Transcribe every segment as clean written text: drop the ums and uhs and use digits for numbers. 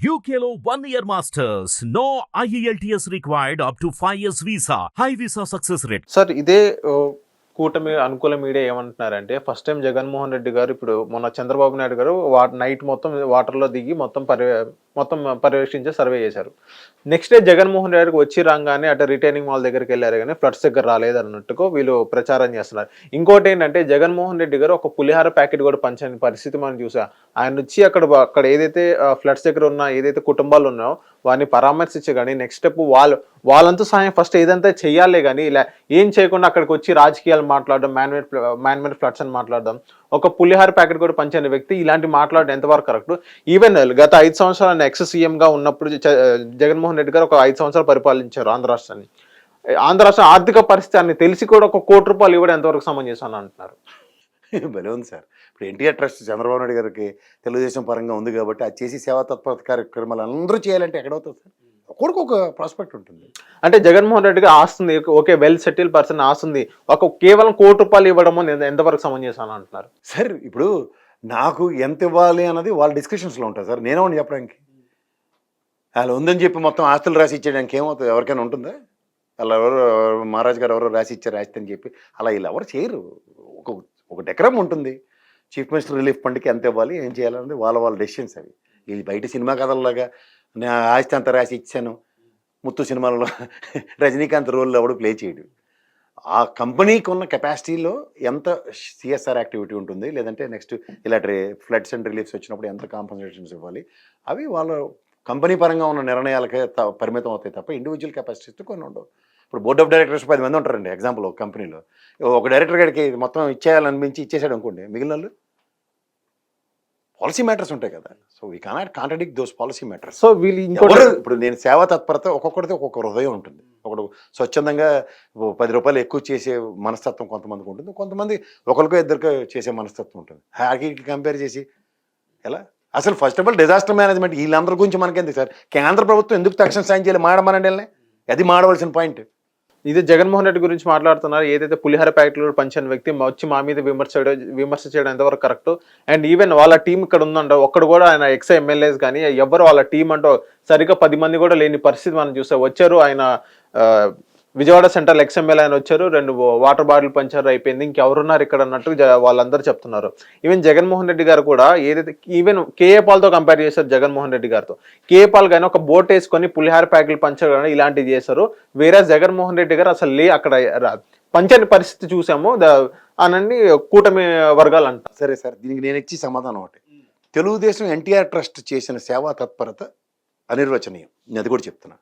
UKLO 1 year masters. No IELTS required up to 5 years visa. High visa success rate. Sir ఇదే కూటమి అనుకూల media ఏమంటున్నారంటే first time Jaganmohan Reddy గారు ఇప్పుడు మొన్న చంద్రబాబు నాయుడు గారు నైట్ మొత్తం వాటర్లో దిగి మొత్తం పర్యవేక్షించే సర్వే చేశారు. నెక్స్ట్ డే జగన్మోహన్ రెడ్డి గారికి వచ్చి రాగానే అటు రిటైనింగ్ మాల్ దగ్గరికి వెళ్ళారు కానీ ఫ్లడ్స్ దగ్గర రాలేదు అన్నట్టుగా వీళ్ళు ప్రచారం చేస్తున్నారు. ఇంకోటి ఏంటంటే జగన్మోహన్ రెడ్డి గారు ఒక పులిహార ప్యాకెట్ కూడా పంచని పరిస్థితి మనం చూసా. ఆయన వచ్చి అక్కడ ఏదైతే ఫ్లడ్స్ దగ్గర ఉన్న ఏదైతే కుటుంబాలు ఉన్నాయో వారిని పరామర్శించే కానీ నెక్స్ట్ స్టెప్ వాళ్ళంతా సాయం ఫస్ట్ ఏదంతా చెయ్యాలే కానీ ఇలా ఏం చేయకుండా అక్కడికి వచ్చి రాజకీయాలు మాట్లాడడం, మ్యాన్మేడ్ ఫ్లడ్స్ అని మాట్లాడడం, ఒక పులిహార ప్యాకెట్ కూడా పంచని వ్యక్తి ఇలాంటి మాట్లాడడం ఎంతవరకు కరెక్ట్? ఈవెన్ గత 5 సంవత్సరాలు ఎక్స్ సీఎం గా ఉన్నప్పుడు జగన్మోహన్ రెడ్డి గారు ఒక 5 సంవత్సరాలు పరిపాలించారు ఆంధ్ర రాష్ట్రాన్ని. ఆంధ్ర రాష్ట్రం ఆర్థిక పరిస్థితి అని తెలిసి కూడా ఒక ₹1 ఇవ్వడం ఎంతవరకు సమంజసం అంటున్నారు? భలే ఉంది సార్. ఇప్పుడు ఎన్టీఆర్ ట్రస్ట్ చంద్రబాబు నాయుడు గారికి తెలుగుదేశం పరంగా ఉంది కాబట్టి అది చేసి సేవా తత్పరత కార్యక్రమాలు అందరూ చేయాలంటే ఎక్కడవుతుంది సార్? ఒక్కడికి ఒక ప్రాస్పెక్ట్ ఉంటుంది. అంటే జగన్మోహన్ రెడ్డికి ఆస్తుంది, ఓకే వెల్ సెటిల్ పర్సన్ ఆస్తుంది, కేవలం ₹1 ఇవ్వడము ఎంతవరకు సమంజసం అంటున్నారు? సార్ ఇప్పుడు నాకు ఎంత ఇవ్వాలి అన్నది వాళ్ళ డిస్కషన్స్లో ఉంటుంది సార్. నేనేమని చెప్పడానికి? వాళ్ళు ఉందని చెప్పి మొత్తం ఆస్తులు రాసి ఇచ్చేయడానికి ఏమవుతుంది? ఎవరికైనా ఉంటుందా? అలా ఎవరు మహారాజు గారు ఎవరో రాసి ఇచ్చారు ఆస్తి అని చెప్పి అలా వీళ్ళు ఎవరు చేయరు. ఒక డెకరం ఉంటుంది. చీఫ్ మినిస్టర్ రిలీఫ్ ఫండ్కి ఎంత ఇవ్వాలి, ఏం చేయాలన్నది వాళ్ళ డెసిషన్స్ అవి. వీళ్ళు బయట సినిమా కథల్లాగా నేను ఆస్తి అంతా రాసి ఇచ్చాను, ముత్తు సినిమాలలో రజనీకాంత్ రోల్లో ఎవడు ప్లే చేయడు. ఆ కంపెనీకి ఉన్న కెపాసిటీలో ఎంత సిఎస్ఆర్ యాక్టివిటీ ఉంటుంది, లేదంటే నెక్స్ట్ ఇలాంటి ఫ్లడ్స్ అండ్ రిలీఫ్స్ వచ్చినప్పుడు ఎంత కాంపన్సేషన్స్ ఇవ్వాలి, అవి వాళ్ళ కంపెనీ పరంగా ఉన్న నిర్ణయాలకే పరిమితం అవుతాయి తప్ప ఇండివిజువల్ కెపాసిటీస్తో కొన్ని ఉండవు. ఇప్పుడు బోర్డ్ ఆఫ్ డైరెక్టర్స్ 10 మంది ఉంటారండి ఎగ్జాంపుల్ ఒక కంపెనీలో. ఒక డైరెక్టర్ గారికి మొత్తం ఇచ్చేయాలనిపించి ఇచ్చేసాడు అనుకోండి, మిగిలిన వాళ్ళు పాలసీ మ్యాటర్స్ ఉంటాయి కదా. So we cannot contradict those policy matters. So వీళ్ళు ఇప్పుడు నేను సేవా తత్పరత ఒక్కొక్కరితో ఒక్కొక్క హృదయం ఉంటుంది. ఒకడు స్వచ్ఛందంగా ₹10 ఎక్కువ చేసే మనస్తత్వం కొంతమందికి ఉంటుంది, కొంతమంది ఒకరికో ఇద్దరికో చేసే మనస్తత్వం ఉంటుంది. హ్యాకి కంపేర్ చేసి ఎలా? అసలు first of all disaster management వీళ్ళందరి గురించి మనకెందుకు సార్? కేంద్ర ప్రభుత్వం ఎందుకు తక్షణ సాయం చేయాలి? మాడమనండి, అది మాడవలసిన పాయింట్. ఇది జగన్మోహన్ రెడ్డి గురించి మాట్లాడుతున్నారు. ఏదైతే పులిహార ప్యాకెట్లు పంచిన వ్యక్తి వచ్చి మా మీద విమర్శ చేయడం ఎంతవరకు కరెక్ట్? అండ్ ఈవెన్ వాళ్ళ టీం ఇక్కడ ఉందంట, ఒక్కడు కూడా ఆయన ఎక్స్ ఎమ్మెల్యేస్ కానీ ఎవరు వాళ్ళ టీం అంటూ సరిగ్గా 10 మంది కూడా లేని పరిస్థితి మనం చూస్తే వచ్చారు. ఆయన విజయవాడ సెంట్రల్ ఎక్స్ఎమ్మెల్యే ఆయన వచ్చారు, 2 వాటర్ బాటిల్ పంచారు, అయిపోయింది, ఇంకెవరున్నారు ఇక్కడ అన్నట్టు వాళ్ళందరూ చెప్తున్నారు. ఈవెన్ జగన్మోహన్ రెడ్డి గారు కూడా ఏదైతే ఈవెన్ కేఏ పాల్తో కంపేర్ చేశారు జగన్మోహన్ రెడ్డి గారితో. కేఏ పాల్ కానీ ఒక బోట్ వేసుకొని పులిహార ప్యాకెట్లు పంచడం కానీ ఇలాంటివి చేశారు. వేరే జగన్మోహన్ రెడ్డి గారు అసలు అక్కడ పంచని పరిస్థితి చూసాము అని కూటమి వర్గాలు అంటారు. సరే సార్, దీనికి నేను ఇచ్చి సమాధానం ఒకటి. తెలుగుదేశం ఎన్టీఆర్ ట్రస్ట్ చేసిన సేవా తత్పరత అనిర్వచనీయం. నేను అది కూడా చెప్తున్నా.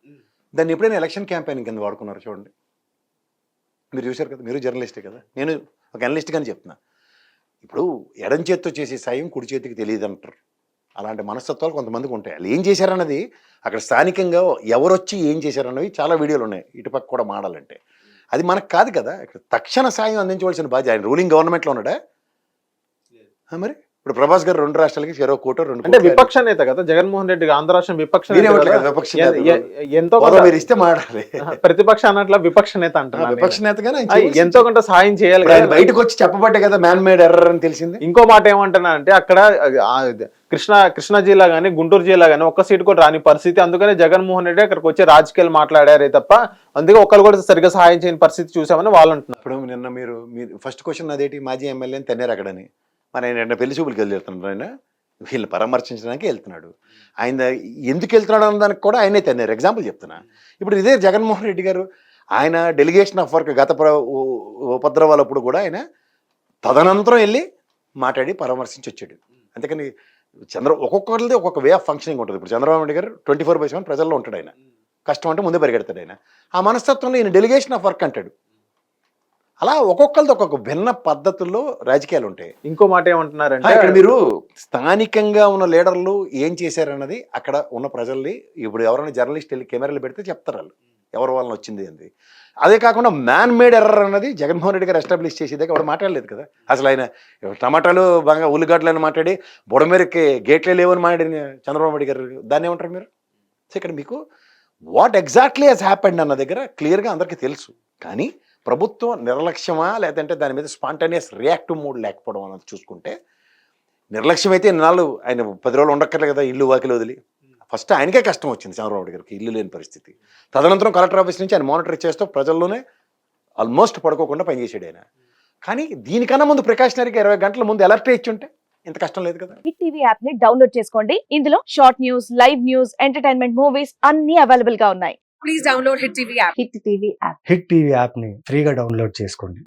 దాన్ని ఎప్పుడైనా ఎలక్షన్ క్యాంపెయిన్ కింద వాడుకున్నారు చూడండి. మీరు చూశారు కదా, మీరు జర్నలిస్టే కదా, నేను ఒక అనలిస్ట్గానే చెప్తున్నా. ఇప్పుడు ఎడం చేత్తో చేసే సాయం కుడి చేతికి తెలియదు అంటారు. అలాంటి మనస్తత్వాలు కొంతమందికి ఉంటాయి. వాళ్ళు ఏం చేశారన్నది అక్కడ స్థానికంగా ఎవరొచ్చి ఏం చేశారన్నవి చాలా వీడియోలు ఉన్నాయి ఇటుపక్క కూడా మాడాలంటే. అది మనకు కాదు కదా. ఇక్కడ తక్షణ సాయం అందించవలసిన బాధ్యత. ఆయన రూలింగ్ గవర్నమెంట్లో ఉన్నాడా? మరి ఇప్పుడు ప్రభాస్ గారు 2 రాష్ట్రాలకి ₹1 అంటే విపక్ష నేత కదా జగన్మోహన్ రెడ్డి. ఆంధ్ర రాష్ట్రం విపక్ష ఎంతో ఇస్తే మాడాలి. ప్రతిపక్ష అన్నట్ల విపక్ష నేత అంటారు. విపక్ష నేతగానే ఎంతో కొంత సాయం చేయాలి. బయటకు వచ్చి చెప్పబట్టే కదా మ్యాన్ మేడ్ ఎర్రర్ అని తెలిసింది. ఇంకో మాట ఏమంటున్నా అంటే అక్కడ కృష్ణా జిల్లా కానీ గుంటూరు జిల్లా కానీ ఒక్క సీటు కూడా రాని పరిస్థితి. అందుకనే జగన్మోహన్ రెడ్డి అక్కడికి వచ్చి రాజకీయాలు మాట్లాడారే తప్ప అందుకే ఒకరు కూడా సరిగ్గా సహాయం చేయని పరిస్థితి చూసామని వాళ్ళు అంటున్నారు. ఇప్పుడు నిన్న మీరు ఫస్ట్ క్వశ్చన్ అదేంటి, మాజీ ఎమ్మెల్యే అని తన్నారు అక్కడని. మరి ఆయన పెళ్లి చూపులకి వెళ్తున్నాడు. ఆయన వీళ్ళు పరామర్శించడానికి వెళ్తున్నాడు. ఆయన ఎందుకు వెళ్తున్నాడు అన్న దానికి కూడా ఆయనే తన్నారు. ఎగ్జాంపుల్ చెప్తున్నా. ఇప్పుడు ఇదే జగన్మోహన్ రెడ్డి గారు ఆయన డెలిగేషన్ ఆఫ్ వర్క్ గత ఉపద్రవాలప్పుడు కూడా ఆయన తదనంతరం వెళ్ళి మాట్లాడి పరామర్శించి వచ్చాడు. అందుకని ఒక్కొక్కరిది ఒక్కొక్క వే ఆఫ్ ఫంక్షనింగ్ ఉంటుంది. ఇప్పుడు చంద్రబాబు నాయుడు గారు 24/7 ప్రజల్లో ఉంటాడు. ఆయన కష్టం అంటే ముందే పరిగెడతాడు. ఆయన ఆ మనస్తత్వంలో ఈయన డెలిగేషన్ ఆఫ్ వర్క్ అంటాడు. అలా ఒక్కొక్కరిది ఒక్కొక్క భిన్న పద్ధతుల్లో రాజకీయాలు ఉంటాయి. ఇంకో మాట ఏమంటున్నారంటే ఇక్కడ మీరు స్థానికంగా ఉన్న లీడర్లు ఏం చేశారన్నది అక్కడ ఉన్న ప్రజల్ని ఇప్పుడు ఎవరైనా జర్నలిస్ట్ వెళ్ళి కెమెరాలు పెడితే చెప్తారు వాళ్ళు ఎవరి వలన వచ్చింది అని. అదే కాకుండా మ్యాన్ మేడ్ ఎర్రర్ అన్నది జగన్మోహన్ రెడ్డి గారు ఎస్టాబ్లిష్ చేసేదాకా ఎవరు మాట్లాడలేదు కదా. అసలు ఆయన టమాటాలు బాగా ఉల్లిగడ్డలు అని మాట్లాడి బుడమేరకి గేట్లే లేవని మాట్లాడి చంద్రబాబు నాయుడు గారు దాన్ని ఏమంటారు మీరు? సో ఇక్కడ మీకు వాట్ ఎగ్జాక్ట్లీ హెస్ హ్యాపెండ్ అన్న దగ్గర క్లియర్గా అందరికీ తెలుసు. కానీ ప్రభుత్వం నిర్లక్ష్యమా లేదంటే దాని మీద స్పాంటేనియస్ రియాక్టివ్ మూడ్ లేకపోవడం అన్నది చూసుకుంటే నిర్లక్ష్యం అయితే నాళ్ళు ఆయన 10 రోజులు ఉండక్కర్లే కదా ఇల్లు వాకిలు వదిలి. ఫస్ట్ ఆయనకే కష్టం వచ్చింది చంద్రబాబు నాయుడు గారికి, ఇల్లు లేని పరిస్థితి. తదనంతరం కలెక్టర్ ఆఫీస్ నుంచి ఆయన మానిటర్ చేస్తూ ప్రజల్లోనే ఆల్మోస్ట్ పడుకోకుండా పనిచేసాడు ఆయన. కానీ దీనికన్నా ముందు ప్రికాషనరీగా 20 గంటల ముందు అలర్ట్ ఇచ్చి ఉంటే ఇంత కష్టం లేదు కదా. హిట్ టీవీ యాప్ ని డౌన్లోడ్ చేసుకోండి. ఇందులో short news, live news, entertainment movies అన్ని అవైలబుల్ గా ఉన్నాయి. Please download hit TV app. Hit TV app. Hit TV యాప్ని ఫ్రీగా డౌన్లోడ్ చేసుకోండి.